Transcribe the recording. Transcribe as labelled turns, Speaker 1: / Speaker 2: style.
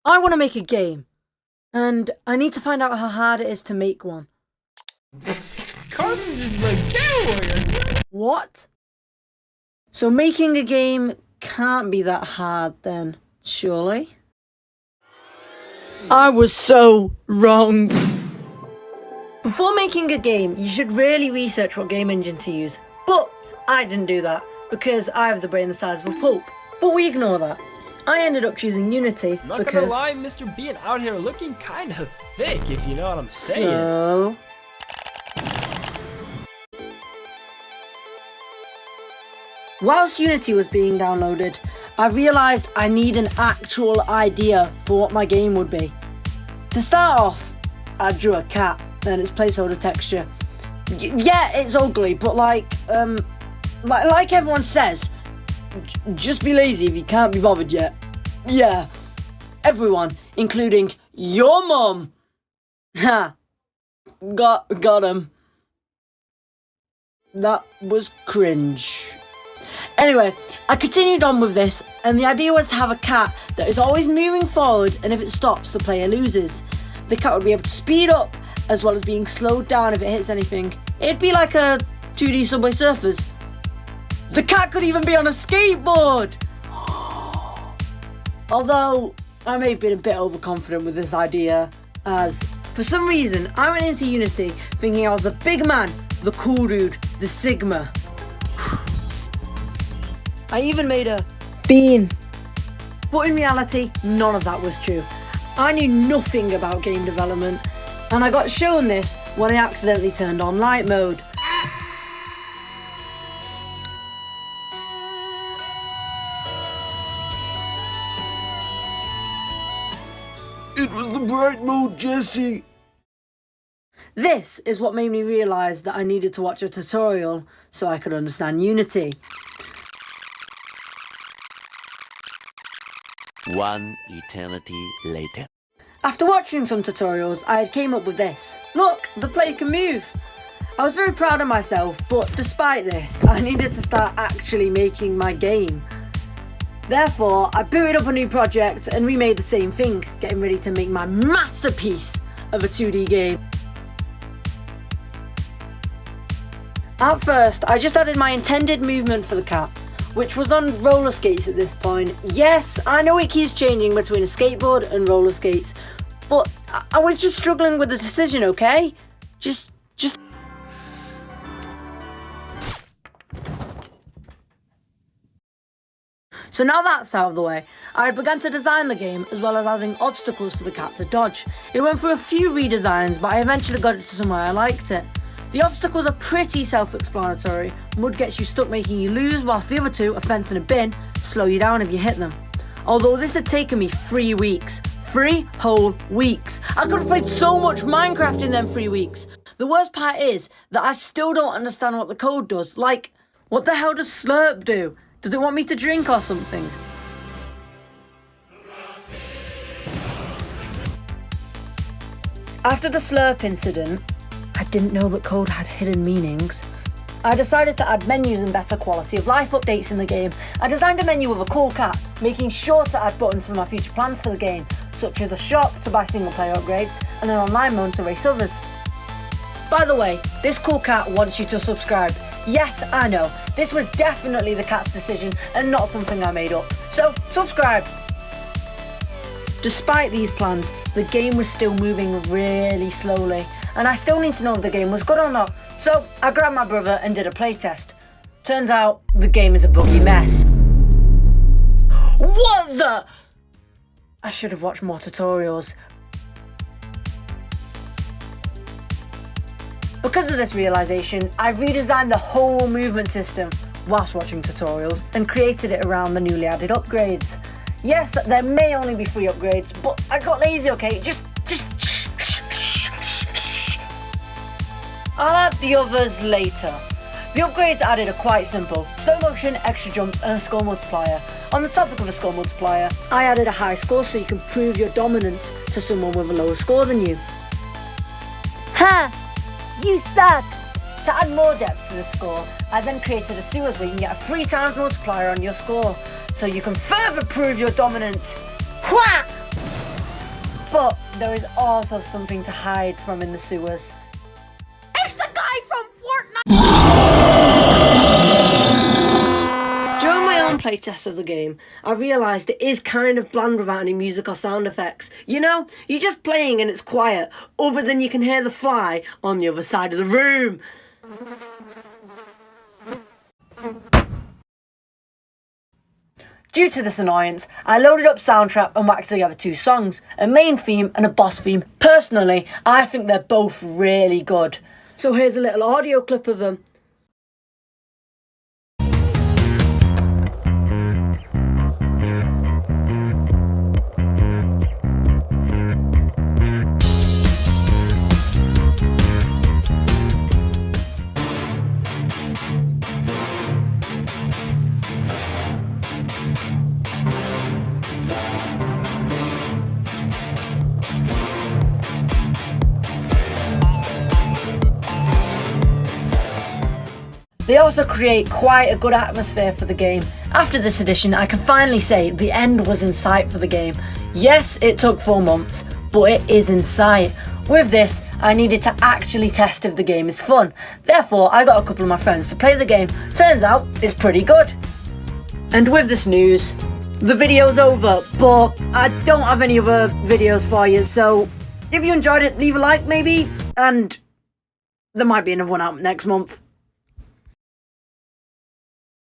Speaker 1: I want to make a game, and I need to find out how hard it is to make one.
Speaker 2: Carson's just like, get.
Speaker 1: What? So making a game can't be that hard then, surely? I was so wrong. Before making a game, you should really research what game engine to use. But I didn't do that because I have the brain the size of a pulp. But we ignore that. I ended up choosing Unity
Speaker 2: Not
Speaker 1: because...
Speaker 2: gonna lie, Mr. Being out here looking kind of thick, if you know what I'm saying.
Speaker 1: So... Whilst Unity was being downloaded, I realised I need an actual idea for what my game would be. To start off, I drew a cat and its placeholder texture. Yeah, it's ugly, but like everyone says, just be lazy if you can't be bothered yet. Yeah, everyone, including your mum. Ha, got him. That was cringe. Anyway, I continued on with this, and the idea was to have a cat that is always moving forward, and if it stops, the player loses. The cat would be able to speed up, as well as being slowed down if it hits anything. It'd be like a 2D Subway Surfers. The cat could even be on a skateboard! Although, I may have been a bit overconfident with this idea, as for some reason, I went into Unity thinking I was the big man, the cool dude, the Sigma. I even made a bean. But in reality, none of that was true. I knew nothing about game development, and I got shown this when I accidentally turned on light mode.
Speaker 3: It was the bright mode, Jesse.
Speaker 1: This is what made me realise that I needed to watch a tutorial so I could understand Unity.
Speaker 4: One eternity later.
Speaker 1: After watching some tutorials, I had came up with this. Look, the player can move. I was very proud of myself, but despite this, I needed to start actually making my game. Therefore, I booted up a new project and remade the same thing, getting ready to make my masterpiece of a 2D game. At first, I just added my intended movement for the cat, which was on roller skates at this point. Yes, I know it keeps changing between a skateboard and roller skates, but I was just struggling with the decision, okay? Just... So now that's out of the way, I began to design the game as well as adding obstacles for the cat to dodge. It went through a few redesigns, but I eventually got it to somewhere I liked it. The obstacles are pretty self-explanatory. Mud gets you stuck, making you lose, whilst the other two, a fence and a bin, slow you down if you hit them. Although this had taken me 3 weeks. 3 whole weeks. I could have played so much Minecraft in them 3 weeks. The worst part is that I still don't understand what the code does. Like, what the hell does slurp do? Does it want me to drink or something? After the slurp incident, I didn't know that code had hidden meanings. I decided to add menus and better quality of life updates in the game. I designed a menu with a cool cat, making sure to add buttons for my future plans for the game, such as a shop to buy single player upgrades and an online mode to race others. By the way, this cool cat wants you to subscribe. Yes, I know, this was definitely the cat's decision and not something I made up. So, subscribe! Despite these plans, the game was still moving really slowly, and I still need to know if the game was good or not. So I grabbed my brother and did a playtest. Turns out the game is a buggy mess. What the? I should have watched more tutorials. Because of this realisation, I redesigned the whole movement system whilst watching tutorials and created it around the newly added upgrades. Yes, there may only be 3 upgrades, but I got lazy, okay? Just shh. I'll add the others later. The upgrades added are quite simple. Slow motion, extra jumps, and a score multiplier. On the topic of a score multiplier, I added a high score so you can prove your dominance to someone with a lower score than you. Ha! You suck! To add more depth to the score, I then created a sewers where you can get a 3 times multiplier on your score, so you can further prove your dominance. Quack! But there is also something to hide from in the sewers.
Speaker 5: It's the guy from Fortnite!
Speaker 1: During my own playtest of the game, I realised it is kind of bland without any music or sound effects. You know, you're just playing and it's quiet, other than you can hear the fly on the other side of the room. Due to this annoyance, I loaded up Soundtrap and whacked together 2 songs, a main theme and a boss theme. Personally, I think they're both really good. So here's a little audio clip of them. They also create quite a good atmosphere for the game. After this edition, I can finally say the end was in sight for the game. Yes, it took 4 months, but it is in sight. With this, I needed to actually test if the game is fun. Therefore, I got a couple of my friends to play the game. Turns out, it's pretty good. And with this news, the video's over, but I don't have any other videos for you, so if you enjoyed it, leave a like maybe, and there might be another one out next month.